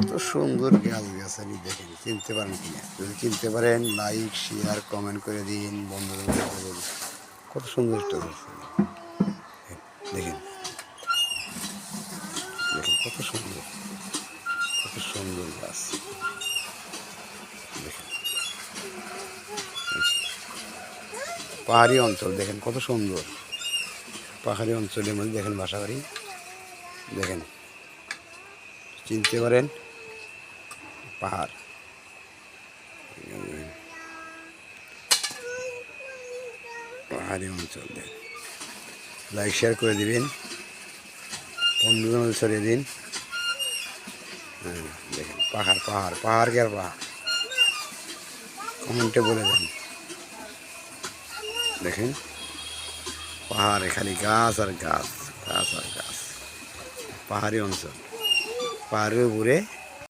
কত সুন্দর গাছগাছালি দেখেন, চিনতে পারেন কিনা? যদি চিনতে পারেন লাইক শেয়ার কমেন্ট করে দিন, বন্ধুদের মধ্যে বলুন। কত সুন্দর একটা গাছালি দেখেন, দেখেন কত সুন্দর, কত সুন্দর গাছ দেখেন। পাহাড়ি অঞ্চল দেখেন কত সুন্দর, পাহাড়ি অঞ্চলের মধ্যে দেখেন বাসা বাড়ি দেখেন, চিনতে পারেন পাহাড়। পাহাড়ি অঞ্চল দেখেন, লাইক শেয়ার করে দিবেন, বন্ধুদের মধ্যে ছড়িয়ে দিন। হ্যাঁ দেখেন পাহাড় পাহাড় পাহাড় কি আর পাহাড়, কমেন্টে বলে দেন। দেখেন পাহাড়ে খালি গাছ আর গাছ, গাছ আর গাছ, পাহাড়ি অঞ্চল, পাহাড়ের উপরে